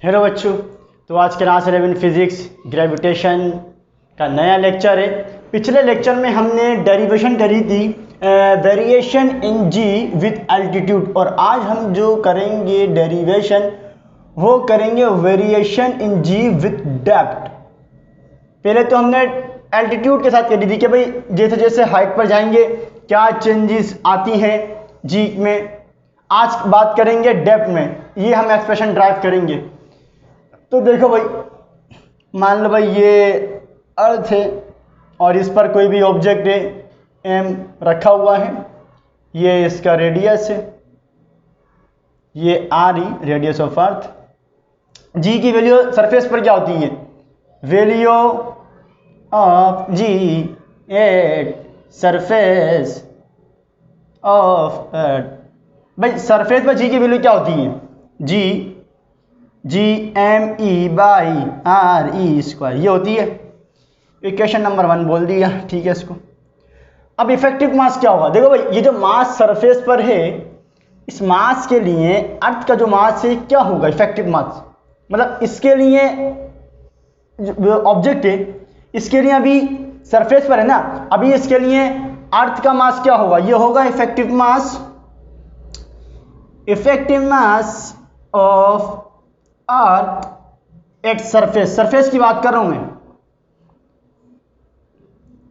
Hello बच्चों, तो आज क्लास 11 फिजिक्स ग्रेविटेशन का नया लेक्चर है। पिछले लेक्चर में हमने डेरिवेशन करी थी variation in G with altitude, और आज हम जो करेंगे डेरिवेशन वो करेंगे variation in G with depth. पहले तो हमने एल्टीट्यूड के साथ करी थी कि भाई जैसे जैसे हाइट पर जाएंगे क्या चेंजेस आती हैं जी में। आज बात करेंगे डेप्थ में, ये हम एक्सप्रेशन ड्राइव करेंगे। तो देखो भाई, मान लो भाई ये अर्थ है और इस पर कोई भी ऑब्जेक्ट है एम रखा हुआ है, ये इसका रेडियस है, ये R E radius of earth. G की वैल्यू सरफेस पर क्या होती है? Value of G at surface of earth. भाई सरफेस पर जी की वैल्यू क्या होती है? G M E by R E square, ये होती है। इक्वेशन नंबर 1 बोल दिया, ठीक है इसको। अब इफेक्टिव मास क्या होगा? देखो भाई, ये जो मास सरफेस पर है, इस मास के लिए अर्थ का जो मास है क्या होगा? इफेक्टिव मास। मतलब इसके लिए ऑब्जेक्ट है, इसके लिए अभी सरफेस पर है ना, अभी इसके लिए अर्थ का मास क्या होगा? ये होगा effective mass. Effective mass of earth at surface, surface की बात कर रहा हूं मैं,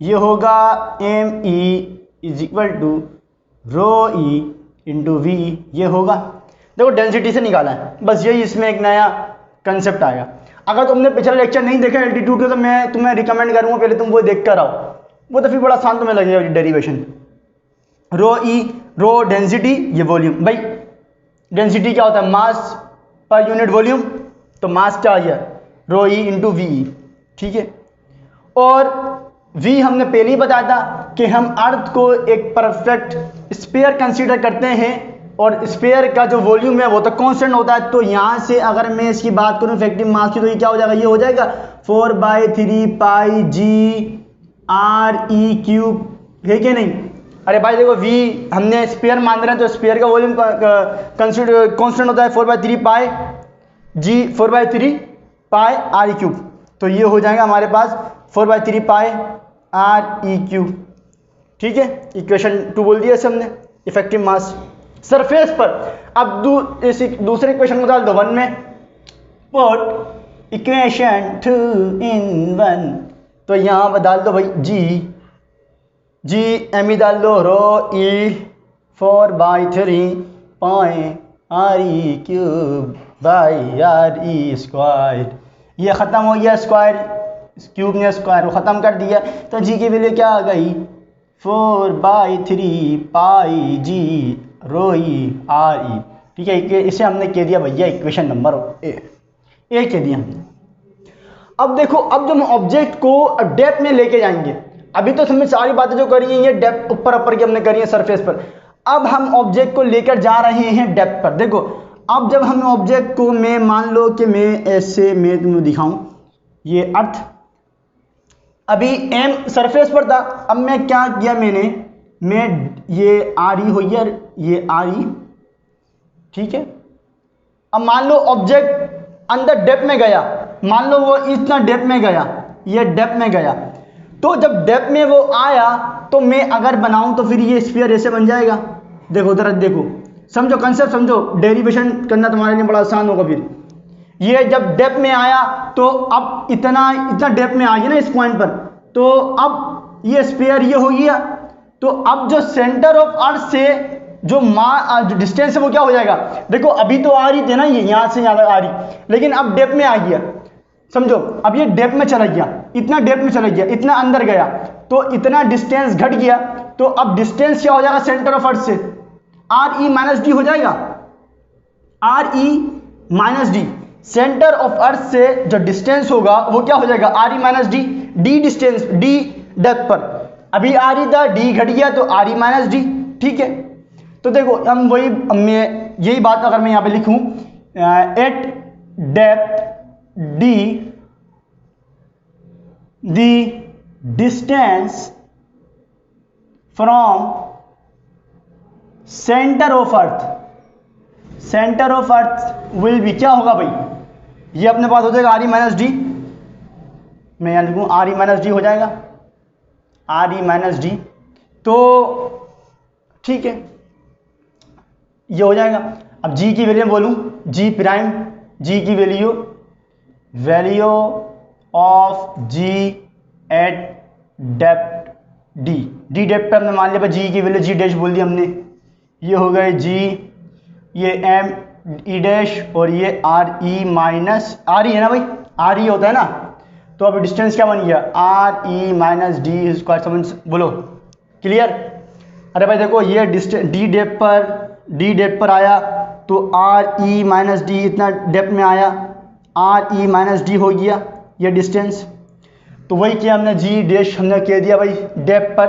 ये होगा M E is equal to rho E into V, ये होगा। देखो डेंसिटी से निकाला है, बस यही इसमें एक नया कंसेप्ट आएगा। अगर तुमने पिछला लेक्चर नहीं देखा एल्टीट्यूड का, तो मैं तुम्हें रिकमेंड करूंगा पहले तुम वो देख कर आओ, वो तो फिर बड़ा आसान तुम्हें लगेगा डेरिवेशन। रो ई, रो डेंसिटी, ये वॉल्यूम। भाई डेंसिटी क्या होता है? मास पर यूनिट वॉल्यूम, तो मास क्या आ गया? रो ई इंटू वी, ठीक है। और वी हमने पहले ही बताया था कि हम अर्थ को एक परफेक्ट स्फीयर कंसीडर करते हैं, और स्फीयर का जो वॉल्यूम है वो तो कांस्टेंट होता है। तो यहाँ से अगर मैं इसकी बात करूँ इफेक्टिव मास की, तो ये क्या हो जाएगा? ये हो जाएगा 4/3 पाई जी आर ई क्यूब, है कि नहीं? अरे भाई देखो, वी हमने स्फीयर मान रहे हैं, तो स्फीयर का वॉल्यूम कांस्टेंट होता है 4/3 पाई जी 4/3 पाई आर ई क्यूब। तो ये हो जाएगा हमारे पास 4/3 पाई आर ई क्यूब, ठीक है। इक्वेशन 2 बोल दिया इसे हमने, इफेक्टिव मास सरफेस पर। अब दूसरे इक्वेशन को डाल दो 1 में, पुट इक्वेशन 2 इन 1। तो यहाँ पर डाल दो भाई जी एम ई डाल दो, rho E 4/3 pi R E cube by R E square. ये ख़त्म हो गया स्क्वायर, क्यूब ने स्क्वायर को ख़त्म कर दिया, तो जी की वैल्यू क्या आ गई? 4/3 पाई जी रो ई आर ई, ठीक है। इसे हमने कह दिया भैया इक्वेशन नंबर ए कह दिया हमने। अब देखो, अब जब हम ऑब्जेक्ट को डेप्थ में लेके जाएंगे, अभी तो हमने सारी बातें जो करी हैं ये डेप्थ ऊपर की हमने करी है सरफेस पर। अब हम ऑब्जेक्ट को लेकर जा रहे हैं डेप्थ पर। देखो, अब जब हम ऑब्जेक्ट को, मैं मान लो कि मैं ऐसे, मैं तुम्हें दिखाऊं, ये अर्थ अभी एम सरफेस पर था। अब मैं क्या किया मैं ये आर ई हो गया, ये आर ई, ठीक है। अब मान लो ऑब्जेक्ट अंदर डेप्थ में गया, मान लो वो इतना डेप्थ में गया, ये डेप्थ में गया, तो जब डेप्थ में वो आया, तो मैं अगर बनाऊं तो फिर ये स्फीयर ऐसे बन जाएगा। देखो उधर देखो, समझो कंसेप्ट, समझो, डेरिवेशन करना तुम्हारे लिए बड़ा आसान होगा। फिर ये जब डेप्थ में आया, तो अब इतना डेप्थ में आ गया ना इस पॉइंट पर, तो अब ये स्फीयर ये हो गया। तो अब जो सेंटर ऑफ अर्थ से जो डिस्टेंस है वो क्या हो जाएगा? देखो अभी तो आ रही थी ना, ये यहाँ से यहाँ तक आ रही, लेकिन अब डेप्थ में आ गया, समझो। अब ये डेप्थ में चला गया, इतना डेप्थ में चला गया, इतना अंदर गया, तो इतना डिस्टेंस घट गया। तो अब डिस्टेंस क्या हो जाएगा सेंटर ऑफ अर्थ से? आर ई माइनस डी हो जाएगा, are E minus D. Centre of earth से जो डिस्टेंस होगा वो क्या हो जाएगा? Are E minus D, D distance, D depth पर। अभी आर ई था, डी घट गया, तो आर ई माइनस डी, ठीक है। तो देखो हम वही, मैं यही बात अगर मैं यहाँ पे लिखूं, eight depth D the distance from centre of earth, centre of earth will be, क्या होगा भाई? ये अपने पास हो जाएगा आर ई माइनस डी, मैं यहाँ लिखूँ आर ई माइनस डी हो जाएगा, आर ई माइनस डी। तो ठीक है, ये हो जाएगा। अब जी की वैल्यू बोलूँ, जी प्राइम, जी की value of G at depth D, D depth पे हमने मान लिया जी की वैल्यू जी डैश बोल दी हमने, ये हो गए जी, ये एम ई डैश और ये R E minus R E है ना भाई, आर ई होता है ना। तो अब डिस्टेंस क्या बन गया, R E minus D square, समझ बोलो क्लियर। अरे भाई देखो ये डिस्टेंस डी डेप्थ पर आया तो आर ई माइनस डी इतना डेप्थ में आया, आर ई माइनस डी हो गया ये डिस्टेंस। तो वही किया हमने, जी डैश हमने कह दिया भाई डेप्थ पर,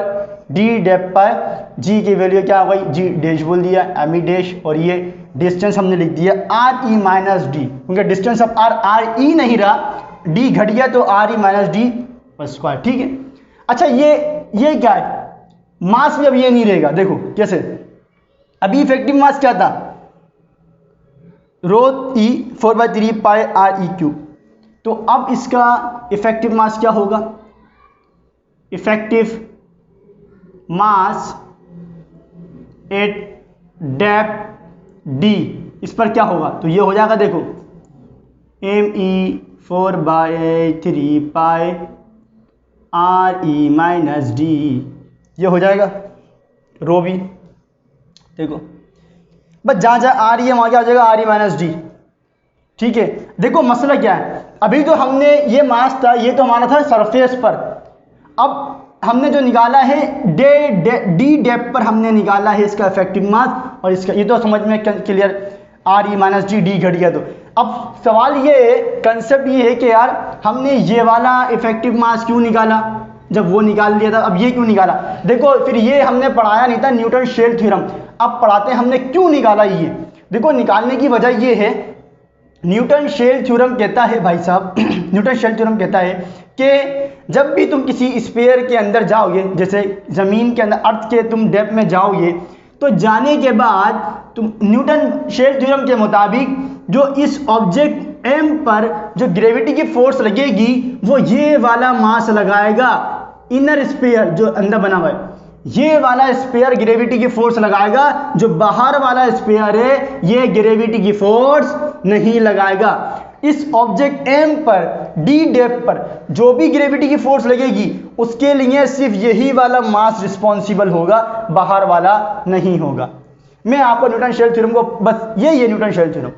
डी डेप्थ पर जी की वैल्यू क्या हो गई, जी डैश बोल दिया, एम ई डैश, और ये डिस्टेंस हमने लिख दिया आर ई माइनस डी, क्योंकि डिस्टेंस अब आर ई नहीं रहा, डी घट गया तो are E minus D square, ठीक है। अच्छा ये क्या है, मास भी अब ये नहीं रहेगा, देखो कैसे, अभी इफेक्टिव मास क्या था, रो E 4/3 pi R E cube. तो अब इसका इफेक्टिव मास क्या होगा, effective mass at depth D, इस पर क्या होगा, तो ये हो जाएगा देखो M E 4/3 pi R E minus D, ये हो जाएगा रो बी। देखो बस जहाँ जहाँ आ रही है वहाँ क्या हो जाएगा, आर ई माइनस डी, ठीक है। देखो मसला क्या है, अभी तो हमने ये मास था, ये तो हमारा था सरफेस पर, अब हमने जो निकाला है डी डेप्थ पर हमने निकाला है इसका इफेक्टिव मास, और इसका ये तो समझ में clear, are E minus D, D घट गया। तो अब सवाल ये, कंसेप्ट ये है कि यार हमने ये वाला इफेक्टिव मास क्यों निकाला, जब वो निकाल लिया था, अब ये क्यों निकाला। देखो फिर ये हमने पढ़ाया नहीं था न्यूटन शेल थ्योरम, अब पढ़ाते हैं हमने क्यों निकाला ये। देखो निकालने की वजह ये है, न्यूटन शेल थ्योरम कहता है भाई साहब न्यूटन शेल थ्योरम कहता है कि जब भी तुम किसी स्फीयर के अंदर जाओगे, जैसे ज़मीन के अंदर अर्थ के तुम डेप्थ में जाओगे, तो जाने के बाद तुम न्यूटन शेल थ्योरम के मुताबिक जो इस ऑब्जेक्ट एम पर जो ग्रेविटी की फोर्स लगेगी वो ये वाला मास लगाएगा, इनर स्फीयर जो अंदर बना हुआ है ये वाला स्फीयर ग्रेविटी की फोर्स लगाएगा, जो बाहर वाला स्फीयर है ये ग्रेविटी की फोर्स नहीं लगाएगा। इस ऑब्जेक्ट एम पर डी डेप्थ पर जो भी ग्रेविटी की फोर्स लगेगी उसके लिए सिर्फ यही वाला मास रिस्पॉन्सिबल होगा, बाहर वाला नहीं होगा। मैं आपको न्यूटन शेल थ्योरम को बस ये न्यूटन शेल थ्योरम।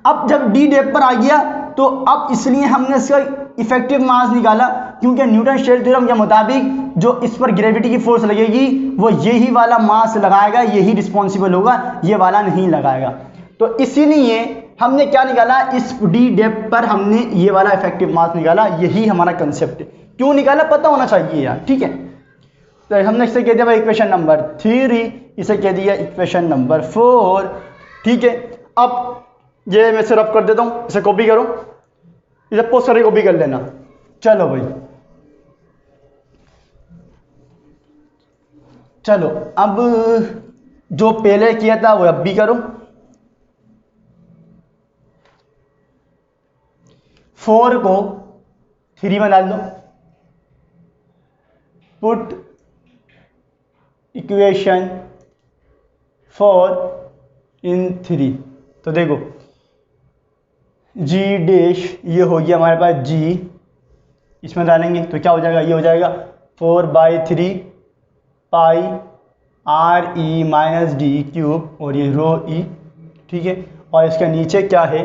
अब जब डी डेप्थ पर आ गया तो अब इसलिए हमने इसका इफेक्टिव मास निकाला, क्योंकि न्यूटन शेल थ्योरम के मुताबिक जो इस पर ग्रेविटी की फोर्स लगेगी वो यही वाला मास लगाएगा, यही रिस्पॉन्सिबल होगा, ये वाला नहीं लगाएगा। तो इसीलिए हमने क्या निकाला, इस डी डेप्थ पर हमने ये वाला इफेक्टिव मास निकाला, यही हमारा कंसेप्ट है। क्यों निकाला पता होना चाहिए यार, ठीक है। तो हमने इसे कह दिया भाई इक्वेशन नंबर 3, इसे कह दिया इक्वेशन नंबर 4, ठीक है। अब ये मैं इसे रब कर देता हूँ, इसे कॉपी करो, इसे पोस्ट करके कॉपी कर लेना। चलो भाई चलो, अब जो पहले किया था वो अब भी करो। 4 को 3 में डाल दो, पुट इक्वेशन 4 इन 3। तो देखो जी डैश ये हो गया हमारे पास जी, इसमें डालेंगे तो क्या हो जाएगा, ये हो जाएगा 4/3 pi R E minus D cube, और ये रो ई, ठीक है। और इसके नीचे क्या है,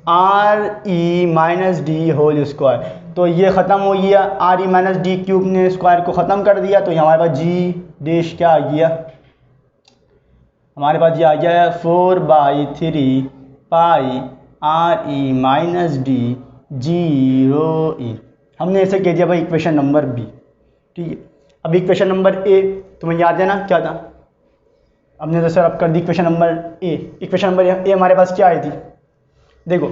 R E minus D whole square. तो ये ख़त्म हो गया, R E minus D cube ने स्क्वायर को ख़त्म कर दिया, तो हमारे पास जी डैश क्या आ गया, हमारे पास ये आ गया है 4/3 pi R E minus D G rho E. हमने ऐसे कह दिया भाई इक्वेशन नंबर बी, ठीक है। अब इक्वेशन नंबर ए तुम्हें याद है ना क्या था, हमने तो सर अब कर the equation number A. Equation number A हमारे पास क्या आई थी, देखो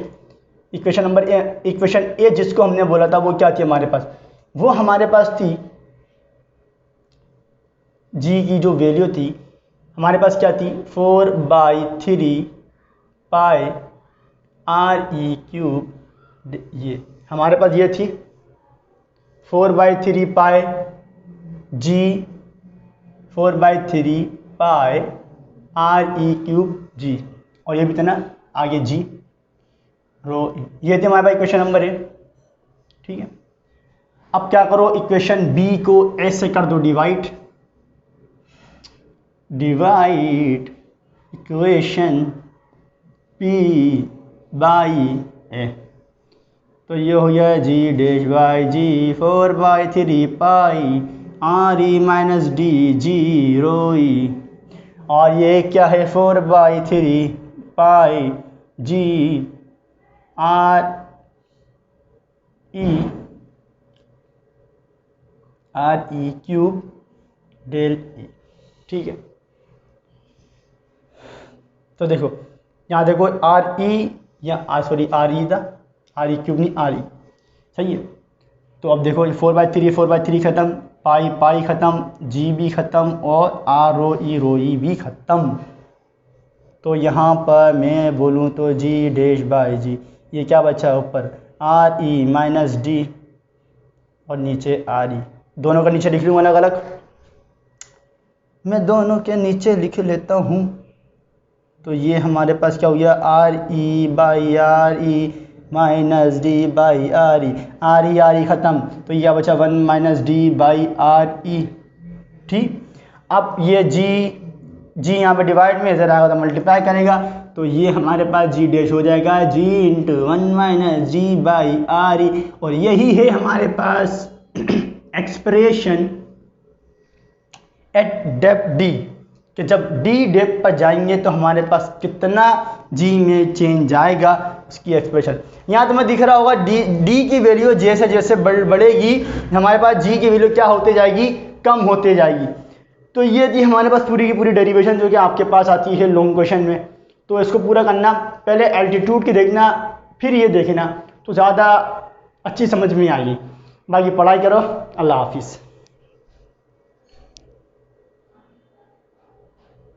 इक्वेशन नंबर ए, इक्वेशन ए जिसको हमने बोला था वो क्या थी हमारे पास, वो हमारे पास थी जी की जो वैल्यू थी हमारे पास क्या थी, 4/3 पाई r/3 ये हमारे पास ये थी 4/3 पाई g 4/3 पाई r/3 और ये भी था ना आगे g रो ये थे हमारे पास इक्वेशन नंबर है। ठीक है, अब क्या करो, इक्वेशन बी को ऐसे कर दो divide equation P by A, तो ये हो गया g dash by g 4/3 pi r/-d g rho e, और ये क्या है 4/3 पाई g r/3 डेल e। ठीक है, तो देखो यहाँ देखो r/e या r/e था, r/3 नहीं r/e, सही है। तो अब देखो 4/3 ख़त्म, पाई ख़त्म, g भी ख़त्म और r रो e भी ख़त्म। तो यहाँ पर मैं बोलूँ तो g डैश बाई g, ये क्या बचा ऊपर r/-d और नीचे r/e, दोनों का नीचे लिख लूँगा अलग अलग, मैं दोनों के नीचे लिख लेता हूँ। तो ये हमारे पास क्या हो गया r/-d/r/-e ख़त्म, तो यह बचा 1-d/r/e। ठीक, अब ये जी यहाँ पे डिवाइड में इधर आएगा तो मल्टीप्लाई करेगा, तो ये हमारे पास g डैश हो जाएगा g × 1-d/r/e, और यही है हमारे पास एक्सप्रेशन एट डेप्थ d, कि जब d डेप्थ पर जाएंगे तो हमारे पास कितना g में चेंज आएगा उसकी एक्सप्रेशन। यहाँ तुम्हें दिख रहा होगा d की वैल्यू जैसे जैसे बढ़ेगी हमारे पास g की वैल्यू क्या होते जाएगी, कम होते जाएगी। तो ये थी हमारे पास पूरी की पूरी डेरिवेशन जो कि आपके पास आती है लॉन्ग क्वेश्चन में। तो इसको पूरा करना, पहले एल्टीट्यूड की देखना फिर ये देखना, तो ज़्यादा अच्छी समझ में आएगी। बाकी पढ़ाई करो, अल्लाह हाफिज़।